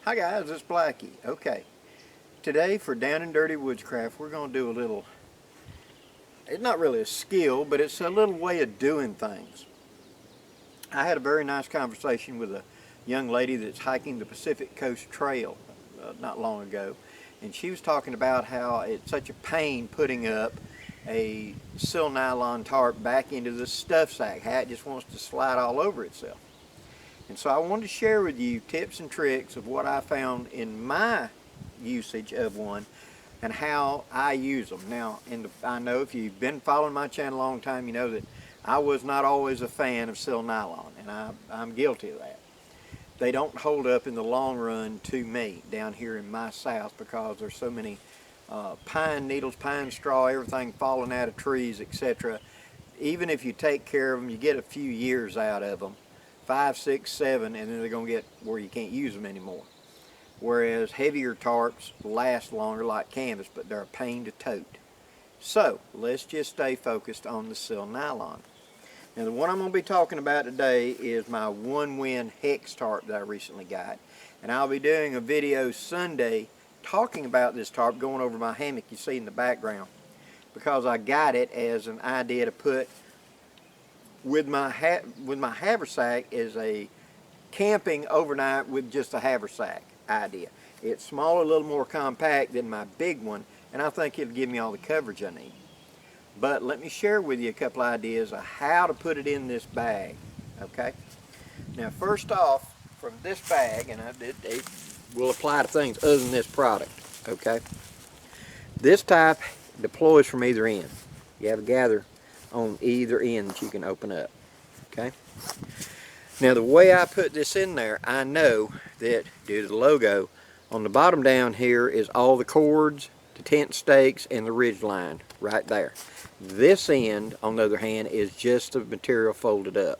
Hi guys, it's Blackie. Okay, today for Down and Dirty Woodscraft, we're going to do a little, it's not really a skill, but it's a little way of doing things. I had a very nice conversation with a young lady that's hiking the Pacific Coast Trail not long ago, and she was talking about how it's such a pain putting up a sil nylon tarp back into the stuff sack, how it just wants to slide all over itself. And so I wanted to share with you tips and tricks of what I found in my usage of one and how I use them. Now, I know if you've been following my channel a long time, you know that I was not always a fan of sil nylon, and I'm guilty of that. They don't hold up in the long run to me down here in my south because there's so many pine needles, pine straw, everything falling out of trees, etc. Even if you take care of them, you get a few years out of them. 5, 6, 7, and then they're going to get where you can't use them anymore. Whereas heavier tarps last longer like canvas, but they're a pain to tote. So let's just stay focused on the sil nylon. Now the one I'm going to be talking about today is my ONEWIND hex tarp that I recently got. And I'll be doing a video Sunday talking about this tarp, going over my hammock you see in the background, because I got it as an idea to put with my haversack is a camping overnight with just a haversack idea. It's smaller, a little more compact than my big one, and I think it'll give me all the coverage I need. But let me share with you a couple ideas of how to put it in this bag, okay? Now first off, from this bag, and it will apply to things other than this product, okay? This type deploys from either end. You have a gather on either end that you can open up, okay? Now the way I put this in there, I know that due to the logo, on the bottom down here is all the cords, the tent stakes, and the ridge line right there. This end, on the other hand, is just the material folded up.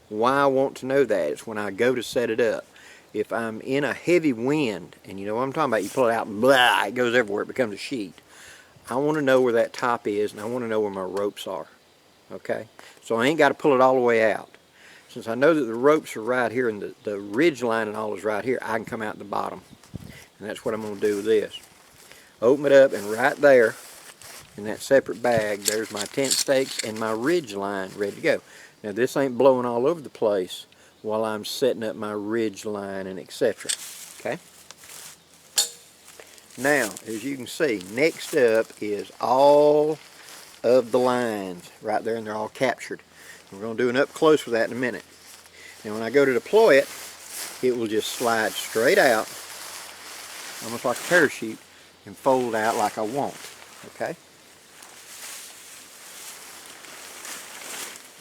Why I want to know that is when I go to set it up. If I'm in a heavy wind, and you know what I'm talking about, you pull it out and blah, it goes everywhere, it becomes a sheet. I want to know where that top is, and I want to know where my ropes are. Okay, so I ain't got to pull it all the way out. Since I know that the ropes are right here and the ridge line and all is right here, I can come out the bottom. And that's what I'm going to do with this. Open it up, and right there in that separate bag, there's my tent stakes and my ridge line ready to go. Now this ain't blowing all over the place while I'm setting up my ridge line and etc. Okay? Now, as you can see, next up is all of the lines right there, and they're all captured. We're going to do an up close with that in a minute. And when I go to deploy it, it will just slide straight out, almost like a parachute, and fold out like I want. Okay?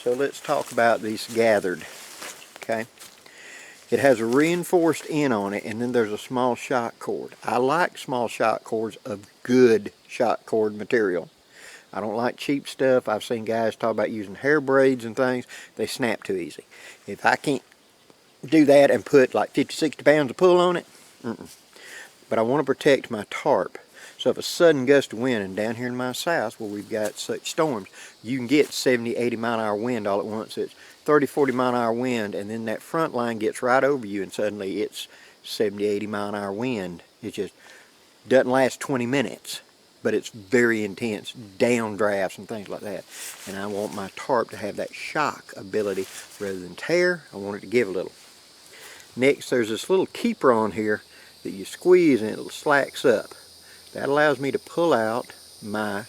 So let's talk about these gathered. Okay? It has a reinforced end on it, and then there's a small shock cord. I like small shock cords of good shock cord material. I don't like cheap stuff. I've seen guys talk about using hair braids and things. They snap too easy. If I can't do that and put like 50, 60 pounds of pull on it, But I want to protect my tarp. So if a sudden gust of wind, and down here in my south where we've got such storms, you can get 70, 80 mile an hour wind all at once. It's 30, 40 mile an hour wind, and then that front line gets right over you, and suddenly it's 70, 80 mile an hour wind. It just doesn't last 20 minutes. But it's very intense, downdrafts and things like that. And I want my tarp to have that shock ability rather than tear. I want it to give a little. Next, there's this little keeper on here that you squeeze and it slacks up. That allows me to pull out my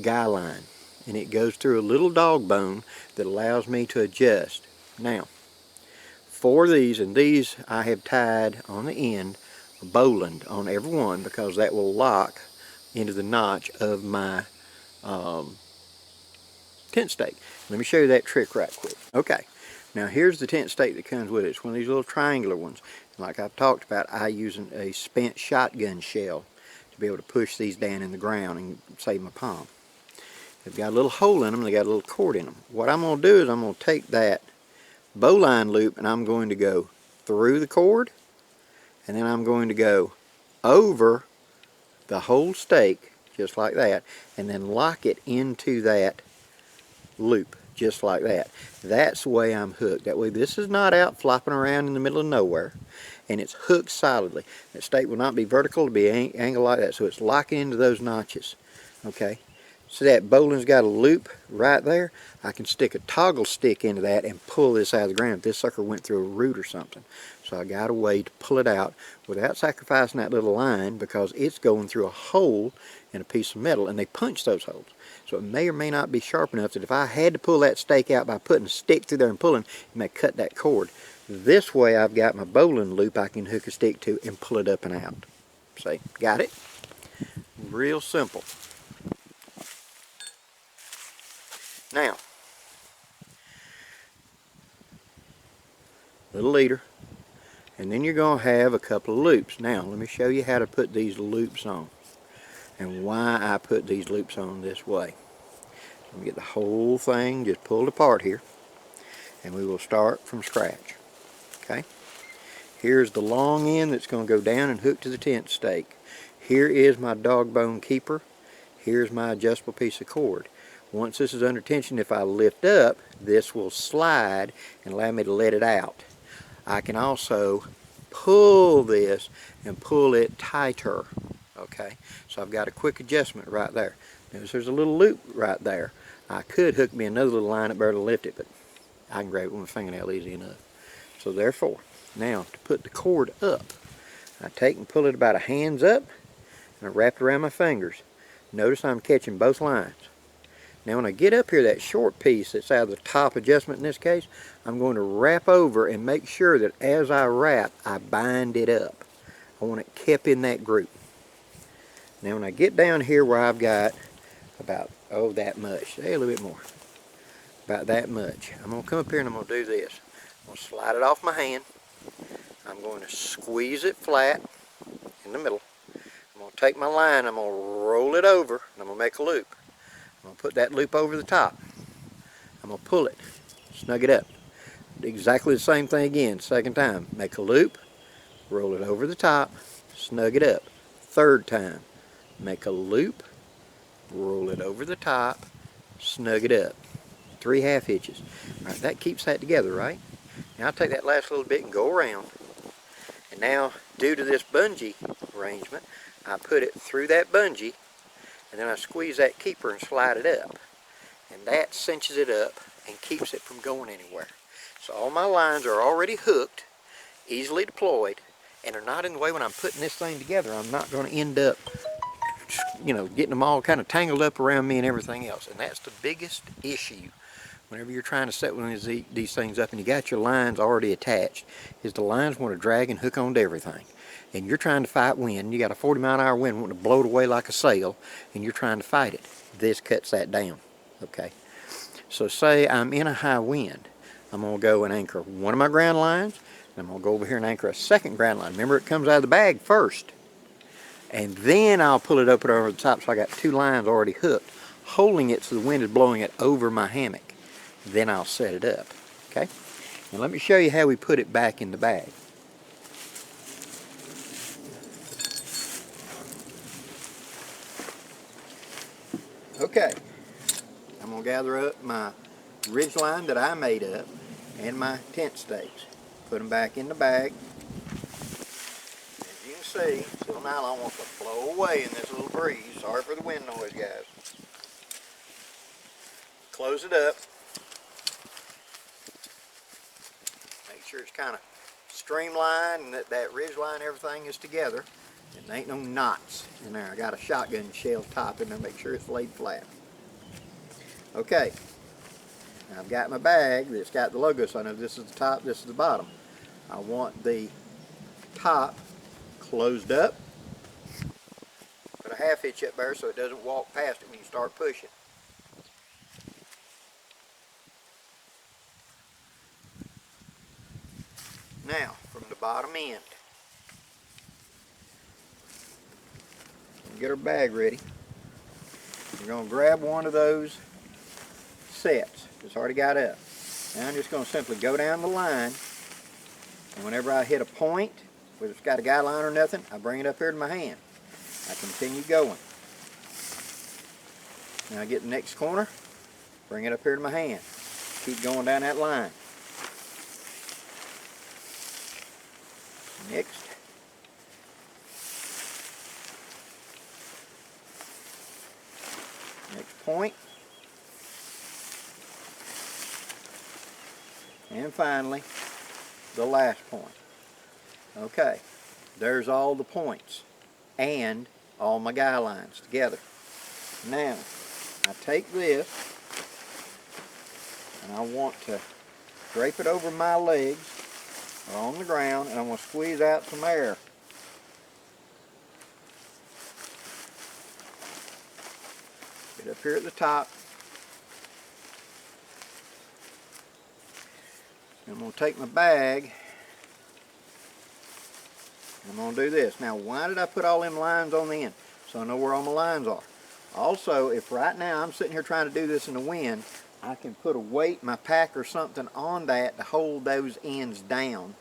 guy line. And it goes through a little dog bone that allows me to adjust. Now, for these, and these I have tied on the end, a bowline on every one because that will lock into the notch of my tent stake. Let me show you that trick right quick. Okay, now here's the tent stake that comes with it. It's one of these little triangular ones. Like I've talked about, I use a spent shotgun shell to be able to push these down in the ground and save my palm. They've got a little hole in them, they got a little cord in them. What I'm going to do is I'm going to take that bowline loop and I'm going to go through the cord, and then I'm going to go over the whole stake just like that, and then lock it into that loop just like that. That's the way I'm hooked. That way this is not out flopping around in the middle of nowhere, and it's hooked solidly. That stake will not be vertical, it'll be angled like that, so it's locking into those notches. Okay, so that bowline's got a loop right there. I can stick a toggle stick into that and pull this out of the ground if this sucker went through a root or something. So I got a way to pull it out without sacrificing that little line, because it's going through a hole in a piece of metal, and they punch those holes. So it may or may not be sharp enough that if I had to pull that stake out by putting a stick through there and pulling, it may cut that cord. This way I've got my bowline loop I can hook a stick to and pull it up and out. See, got it? Real simple. Now, little leader, and then you're going to have a couple of loops. Now, let me show you how to put these loops on and why I put these loops on this way. Let me get the whole thing just pulled apart here, and we will start from scratch. Okay? Here's the long end that's going to go down and hook to the tent stake. Here is my dog bone keeper. Here's my adjustable piece of cord. Once this is under tension, if I lift up, this will slide and allow me to let it out. I can also pull this and pull it tighter. Okay, so I've got a quick adjustment right there. Notice there's a little loop right there. I could hook me another little line up there to lift it, but I can grab it with my fingernail easy enough. So therefore, now to put the cord up, I take and pull it about a hand's up, and I wrap it around my fingers. Notice I'm catching both lines. Now when I get up here, that short piece that's out of the top adjustment in this case, I'm going to wrap over and make sure that as I wrap, I bind it up. I want it kept in that group. Now when I get down here where I've got about, oh, that much, a little bit more, about that much, I'm going to come up here and I'm going to do this. I'm going to slide it off my hand. I'm going to squeeze it flat in the middle. I'm going to take my line, I'm going to roll it over, and I'm going to make a loop. I'm going to put that loop over the top. I'm going to pull it, snug it up. Do exactly the same thing again, second time. Make a loop, roll it over the top, snug it up. Third time, make a loop, roll it over the top, snug it up. 3 half hitches. All right, that keeps that together, right? Now I'll take that last little bit and go around. And now, due to this bungee arrangement, I put it through that bungee, and then I squeeze that keeper and slide it up. And that cinches it up and keeps it from going anywhere. So all my lines are already hooked, easily deployed, and are not in the way when I'm putting this thing together. I'm not going to end up, you know, getting them all kind of tangled up around me and everything else. And that's the biggest issue whenever you're trying to set one of these things up and you got your lines already attached, is the lines want to drag and hook onto everything. And you're trying to fight wind. You got a 40-mile-an-hour wind wanting to blow it away like a sail, and you're trying to fight it. This cuts that down. Okay. So say I'm in a high wind. I'm going to go and anchor one of my ground lines, and I'm going to go over here and anchor a second ground line. Remember, it comes out of the bag first. And then I'll pull it up and over the top, so I got 2 lines already hooked, holding it so the wind is blowing it over my hammock. Then I'll set it up. Okay? Now let me show you how we put it back in the bag. Okay, I'm going to gather up my ridge line that I made up and my tent stakes. Put them back in the bag. As you can see, this little nylon wants to blow away in this little breeze. Sorry for the wind noise, guys. Close it up. Make sure it's kind of streamlined and that ridge line, everything is together. And there ain't no knots in there. I got a shotgun shell top in there, make sure it's laid flat. Okay, now I've got my bag that's got the logo, so I know this is the top, this is the bottom. I want the top closed up. Put a half hitch up there so it doesn't walk past it when you start pushing. Now, from the bottom end, get our bag ready. We're going to grab one of those sets that's already got up. Now I'm just going to simply go down the line, and whenever I hit a point, whether it's got a guideline or nothing, I bring it up here to my hand. I continue going. Now I get the next corner, bring it up here to my hand. Keep going down that line. Next. Next point. And finally, the last point. Okay, there's all the points and all my guy lines together. Now, I take this and I want to drape it over my legs or on the ground, and I'm going to squeeze out some air. Get up here at the top. I'm going to take my bag. I'm going to do this. Now, why did I put all them lines on the end? So I know where all my lines are. Also, if right now I'm sitting here trying to do this in the wind, I can put a weight, my pack or something on that to hold those ends down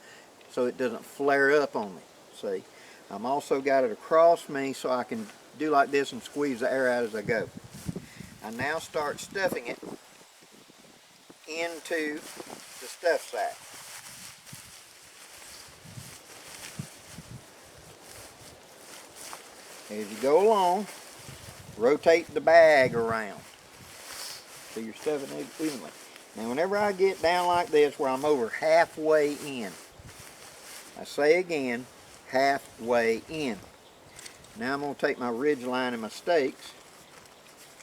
so it doesn't flare up on me. See? I'm also got it across me so I can do like this and squeeze the air out as I go. I now start stuffing it into the stuff sack. As you go along, rotate the bag around so you're stuffing it evenly. Now whenever I get down like this where I'm over halfway in, I say again, halfway in. Now I'm going to take my ridge line and my stakes,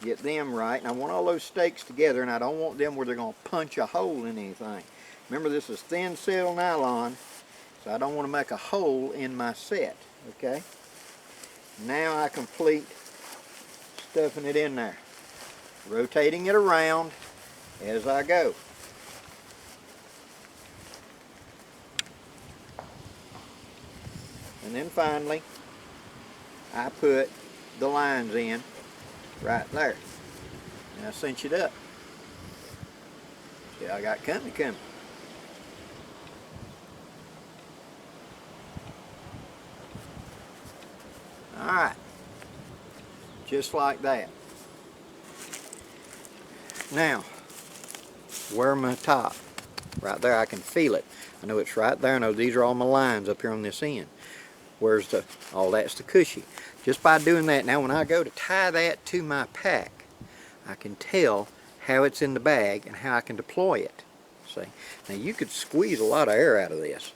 get them right, and I want all those stakes together, and I don't want them where they're going to punch a hole in anything. Remember, this is thin seal nylon, so I don't want to make a hole in my set, okay? Now I complete stuffing it in there, rotating it around as I go. And then finally, I put the lines in right there. And I cinch it up. See, I got company coming. Alright, just like that. Now, where my top? Right there, I can feel it. I know it's right there. I know these are all my lines up here on this end. Where's the, all that's the cushy. Just by doing that, now when I go to tie that to my pack, I can tell how it's in the bag and how I can deploy it. See? Now you could squeeze a lot of air out of this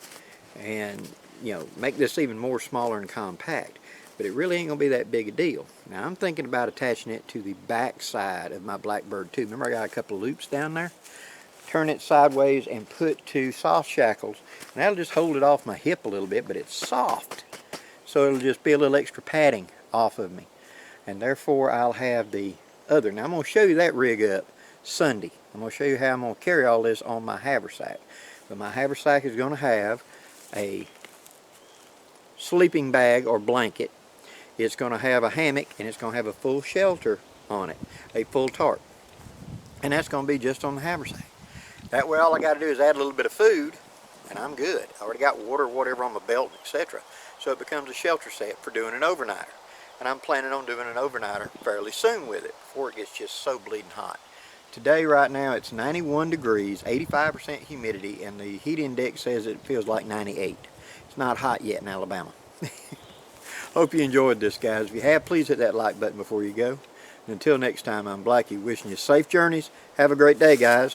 and, you know, make this even more smaller and compact. But it really ain't going to be that big a deal. Now I'm thinking about attaching it to the back side of my Blackbird too. Remember I got a couple of loops down there? Turn it sideways and put two soft shackles. And that'll just hold it off my hip a little bit, but it's soft. So it'll just be a little extra padding off of me. And therefore I'll have the other. Now I'm going to show you that rig up Sunday. I'm going to show you how I'm going to carry all this on my haversack. But my haversack is going to have a sleeping bag or blanket. It's going to have a hammock, and it's going to have a full shelter on it, a full tarp. And that's going to be just on the haversack. That way all I got to do is add a little bit of food, and I'm good. I already got water or whatever on my belt, etc. So it becomes a shelter set for doing an overnighter. And I'm planning on doing an overnighter fairly soon with it, before it gets just so bleeding hot. Today, right now, it's 91 degrees, 85% humidity, and the heat index says it feels like 98. It's not hot yet in Alabama. Hope you enjoyed this, guys. If you have, please hit that like button before you go. And until next time, I'm Blackie, wishing you safe journeys. Have a great day, guys.